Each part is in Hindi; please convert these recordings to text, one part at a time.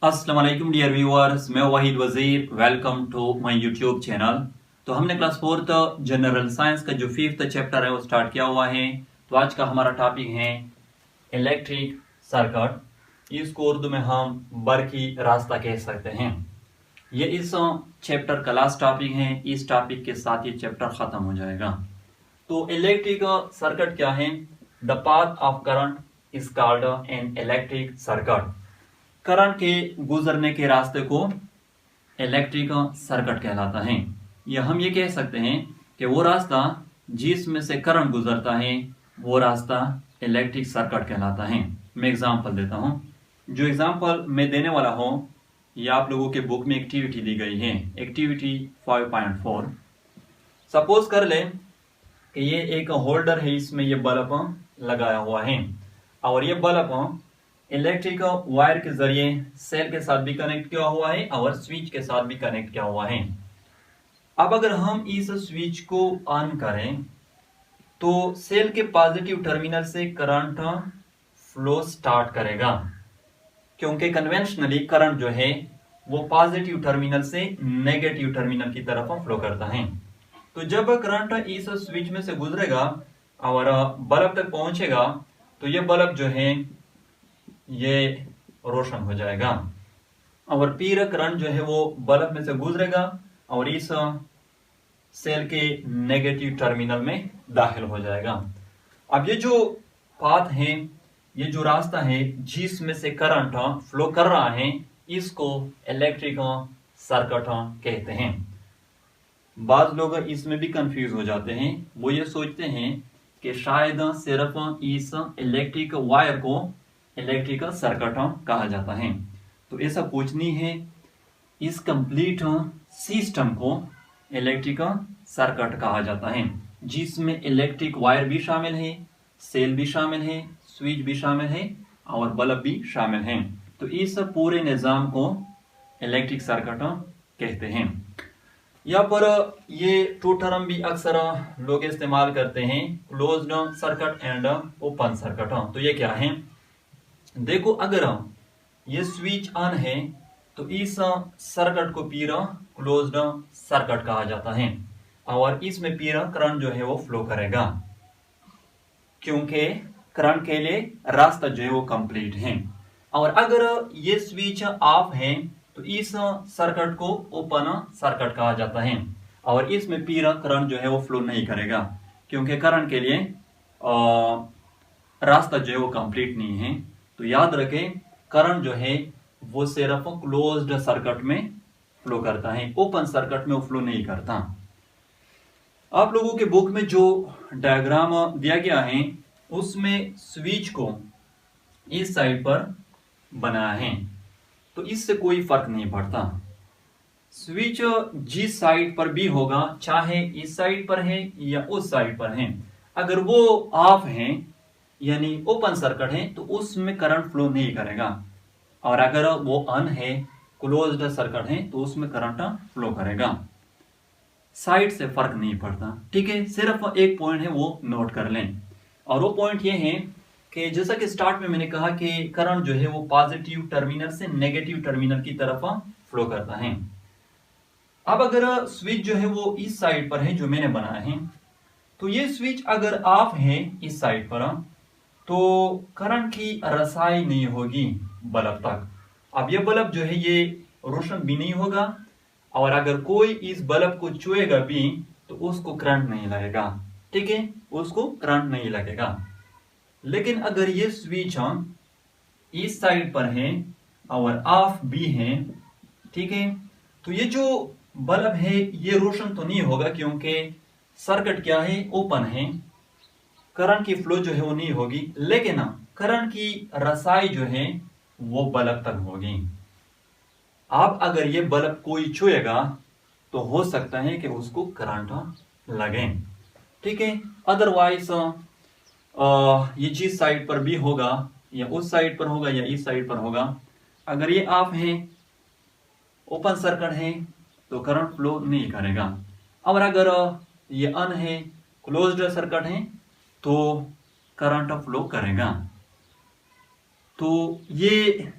अस्सलाम वालेकुम डियर व्यूअर्स, मैं Wahid Wazir. Welcome to my YouTube channel. तो हमने क्लास 4th जनरल साइंस का जो 5th चैप्टर है वो स्टार्ट किया हुआ है। तो आज का हमारा टॉपिक है इलेक्ट्रिक सर्किट। इसको उर्दू में हम बरकी रास्ता कह सकते हैं। ये इस चैप्टर का लास्ट टॉपिक है। इस टॉपिक के साथ ये चैप्टर खत्म हो जाएगा। तो इलेक्ट्रिक सर्किट क्या है? The path of current is called an electric circuit. Current के गुजरने के रास्ते को इलेक्ट्रिक सर्किट कहलाता है। या हम ये कह सकते हैं कि वो रास्ता जिसमें से करंट गुजरता है वो रास्ता इलेक्ट्रिक सर्किट कहलाता है। मैं एग्जांपल देता हूं। जो एग्जांपल मैं देने वाला हूं ये आप लोगों के बुक में एक्टिविटी दी गई है, एक्टिविटी 5.4। सपोज कर ले कि ये एक होल्डर है, इसमें ये बल्ब लगाया हुआ है और ये बल्ब इलेक्ट्रिक वायर के जरिए सेल के साथ भी कनेक्ट किया हुआ है और स्विच के साथ भी कनेक्ट किया हुआ है। अब अगर हम इस स्विच को ऑन करें तो सेल के पॉजिटिव टर्मिनल से करंट फ्लो स्टार्ट करेगा, क्योंकि कन्वेंशनली करंट जो है वो पॉजिटिव टर्मिनल से नेगेटिव टर्मिनल की तरफ फ्लो करता है। तो जब करंट इस स्विच में से गुजरेगा और बल्ब तक पहुंचेगा तो ये बल्ब जो है ये रोशन हो जाएगा और फिर करंट जो है वो बल्ब में से गुजरेगा और इस सेल के नेगेटिव टर्मिनल में दाखिल हो जाएगा। अब ये जो पाथ है, ये जो रास्ता है जिसमें से करंट फ्लो कर रहा है, इसको इलेक्ट्रिक सर्किट कहते हैं। बाद लोग इसमें भी कंफ्यूज हो जाते हैं। वो ये सोचते हैं कि शायद सिर्फ इस इलेक्ट्रिक वायर को इलेक्ट्रिकल सर्किट कहा जाता है। तो ऐसा कुछ नहीं है। इस कंप्लीट सिस्टम को इलेक्ट्रिकल सर्किट कहा जाता है, जिसमें इलेक्ट्रिक वायर भी शामिल है, सेल भी शामिल है, स्विच भी शामिल है और बल्ब भी शामिल है। तो इस पूरे निजाम को इलेक्ट्रिक सर्किट कहते हैं। यहाँ पर ये टू टर्म भी अक्सर लोग इस्तेमाल करते हैं, closed circuit and open circuit. तो ये क्या है? देखो, अगर ये स्विच ऑन है तो इस सर्किट को पीरा क्लोज्ड सर्किट कहा जाता है और इसमें पीरा करंट जो है वो फ्लो करेगा, क्योंकि करंट के लिए रास्ता जो है वो कंप्लीट है। और अगर ये स्विच ऑफ है तो इस सर्किट को ओपन सर्किट कहा जाता है और इसमें पीरा करंट जो है वो फ्लो नहीं करेगा, क्योंकि करंट के लिए रास्ता जो है वो कंप्लीट नहीं है। तो याद रखें, करंट जो है वो सिर्फ क्लोज्ड सर्किट में फ्लो करता है, ओपन सर्किट में वो फ्लो नहीं करता। आप लोगों के बुक में जो डायग्राम दिया गया है उसमें स्विच को इस साइड पर बनाया है, तो इससे कोई फर्क नहीं पड़ता। स्विच जिस साइड पर भी होगा, चाहे इस साइड पर है या उस साइड पर है, अगर वो ऑफ है यानी ओपन सर्किट है तो उसमें करंट फ्लो नहीं करेगा, और अगर वो ऑन है, क्लोज्ड सर्किट है, तो उसमें करंट फ्लो करेगा। साइड से फर्क नहीं पड़ता। ठीक है, सिर्फ एक पॉइंट है वो नोट कर लें, और वो पॉइंट ये है कि जैसा कि स्टार्ट में मैंने कहा कि करंट जो है वो पॉजिटिव टर्मिनल से नेगेटिव टर्मिनल की तरफ फ्लो करता है। अब अगर स्विच जो है वो इस साइड पर है जो मैंने बनाया है, तो ये स्विच अगर ऑफ है इस साइड पर तो करंट की रसाई नहीं होगी बल्ब तक। अब ये बल्ब जो है ये रोशन भी नहीं होगा, और अगर कोई इस बल्ब को छुएगा भी तो उसको करंट नहीं लगेगा। ठीक है, उसको करंट नहीं लगेगा। लेकिन अगर ये स्विच इस साइड पर है और ऑफ भी है, ठीक है, तो ये जो बल्ब है ये रोशन तो नहीं होगा, क्योंकि सर्किट क्या है, ओपन है, करंट की फ्लो जो है वो नहीं होगी, लेकिन करंट की रसाई जो है वो बल्ब तक होगी। अब अगर ये बल्ब कोई छुएगा तो हो सकता है कि उसको करंट लगे। ठीक है, अदरवाइज ये जिस साइड पर भी होगा, या उस साइड पर होगा या इस साइड पर होगा, अगर ये ऑफ है, ओपन सर्किट है, तो करंट फ्लो नहीं करेगा। और अगर ये ऑन है, क्लोज्ड सर्किट है, तो करंट फ्लो करेगा। तो ये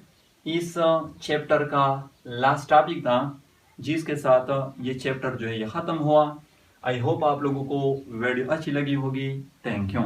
इस चैप्टर का लास्ट टॉपिक था, जिसके साथ ये चैप्टर जो है ये ख़त्म हुआ। आई होप आप लोगों को वीडियो अच्छी लगी होगी। Thank you.